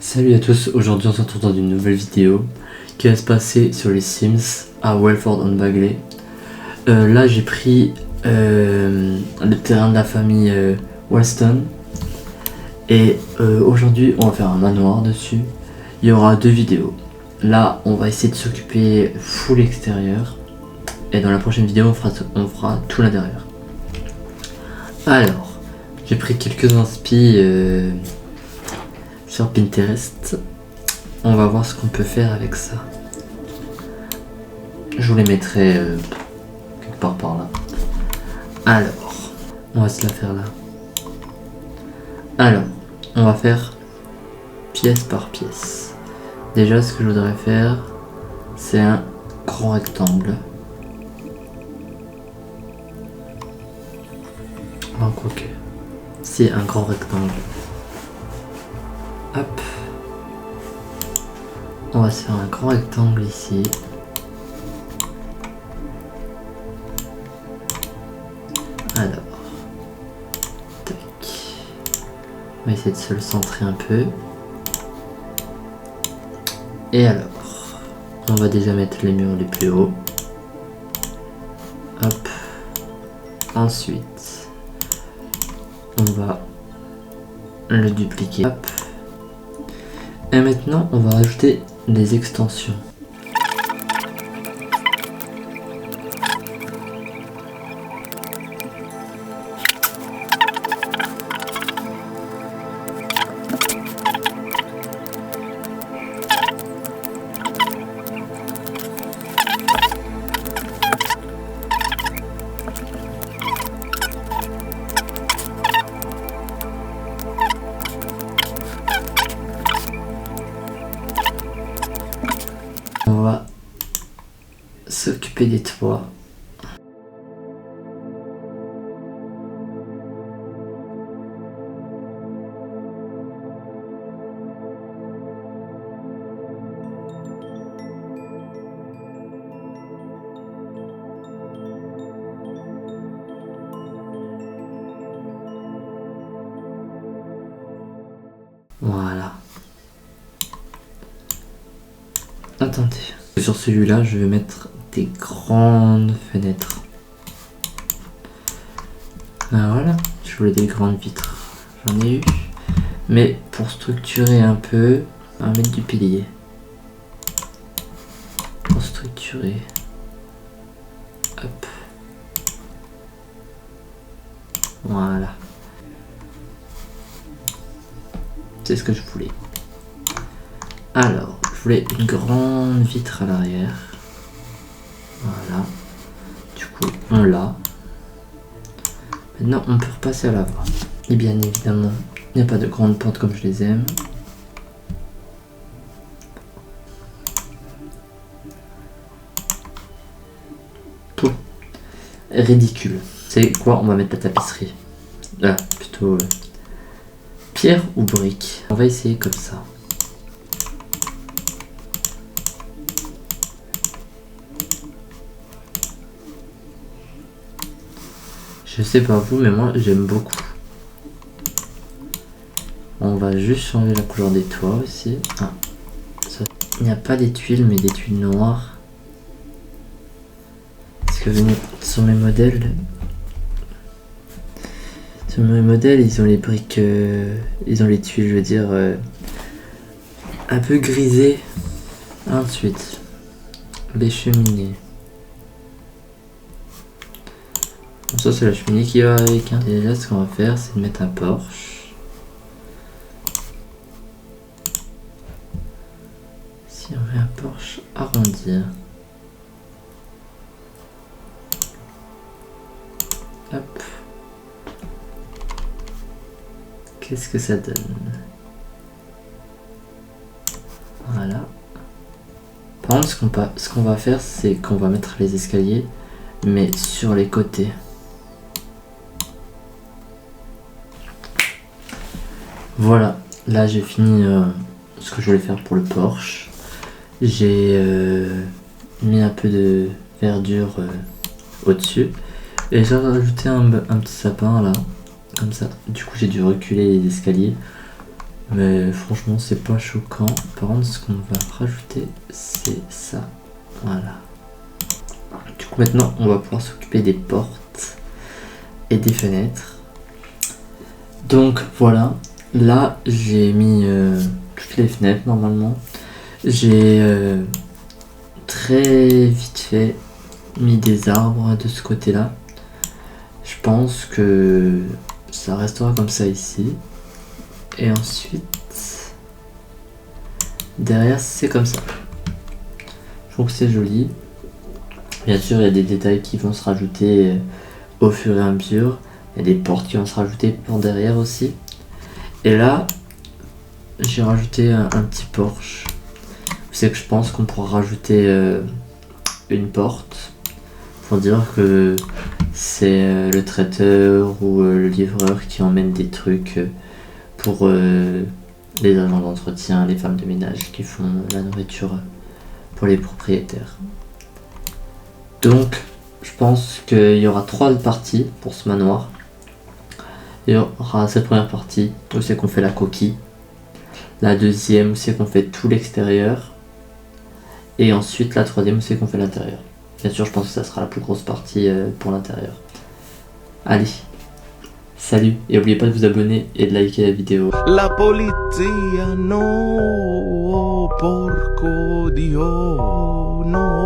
Salut à tous, aujourd'hui on se retrouve dans une nouvelle vidéo qui va se passer sur les Sims à Welford-on-Bagley. Là j'ai pris le terrain de la famille Weston et aujourd'hui on va faire un manoir dessus. Il y aura 2 vidéos. Là on va essayer de s'occuper full extérieur et dans la prochaine vidéo on fera tout l'intérieur. Alors j'ai pris quelques inspi sur Pinterest. On va voir ce qu'on peut faire avec ça. Je vous les mettrai quelque part par là. Alors, on va se la faire là. Alors, on va faire pièce par pièce. Déjà, ce que je voudrais faire, c'est un grand rectangle. Oh, quoique. C'est un grand rectangle. Hop. On va se faire un grand rectangle ici. Alors. Tac. On va essayer de se le centrer un peu. Et alors. On va déjà mettre les murs les plus hauts. Hop. Ensuite. On va le dupliquer. Hop. Et maintenant, on va rajouter des extensions. On va s'occuper des toits. Voilà. Attendez. Sur celui-là, je vais mettre des grandes fenêtres. Ah, voilà. Je voulais des grandes vitres. J'en ai eu. Mais pour structurer un peu, on va mettre du pilier. Pour structurer. Hop. Voilà. C'est ce que je voulais. Alors, je voulais une grande vitre à l'arrière. Voilà. Du coup, on l'a. Maintenant, on peut repasser à l'avant. Et bien évidemment, il n'y a pas de grandes portes comme je les aime. Tout. Ridicule. C'est quoi? On va mettre la tapisserie. Ah, plutôt pierre ou brique. On va essayer comme ça. Je sais pas vous, mais moi j'aime beaucoup. On va juste changer la couleur des toits aussi. Ah, ça. Il n'y a pas des tuiles, mais des tuiles noires. Parce que sur mes modèles, ils ont les briques, ils ont les tuiles, je veux dire, un peu grisées. Ensuite, les cheminées. Ça c'est la cheminée qui va avec. Hein. Et là ce qu'on va faire c'est de mettre un porche. Si on met un porche arrondi. Hop. Qu'est-ce que ça donne? Voilà. Par contre ce qu'on va faire c'est qu'on va mettre les escaliers mais sur les côtés. Voilà, là j'ai fini ce que je voulais faire pour le porche. J'ai mis un peu de verdure au-dessus. Et j'ai rajouté un petit sapin là, comme ça. Du coup j'ai dû reculer les escaliers Mais franchement c'est pas choquant. Par contre ce qu'on va rajouter c'est ça. Voilà. Du coup maintenant on va pouvoir s'occuper des portes et des fenêtres. Donc voilà. Là j'ai mis toutes les fenêtres normalement. J'ai très vite fait mis des arbres de ce côté là. Je pense que ça restera comme ça ici. Et ensuite derrière c'est comme ça. Je trouve que c'est joli. Bien sûr il y a des détails qui vont se rajouter au fur et à mesure. Il y a des portes qui vont se rajouter pour derrière aussi. Et là j'ai rajouté un petit porche. C'est que je pense qu'on pourra rajouter une porte pour dire que c'est le traiteur ou le livreur qui emmène des trucs pour les agents d'entretien, les femmes de ménage qui font la nourriture pour les propriétaires. Donc je pense qu'il y aura 3 parties pour ce manoir. Il y aura cette première partie où c'est qu'on fait la coquille, la deuxième où c'est qu'on fait tout l'extérieur, et ensuite la troisième où c'est qu'on fait l'intérieur. Bien sûr je pense que ça sera la plus grosse partie pour l'intérieur. Allez, salut, et n'oubliez pas de vous abonner et de liker la vidéo. La polizia no, porco Dio, no.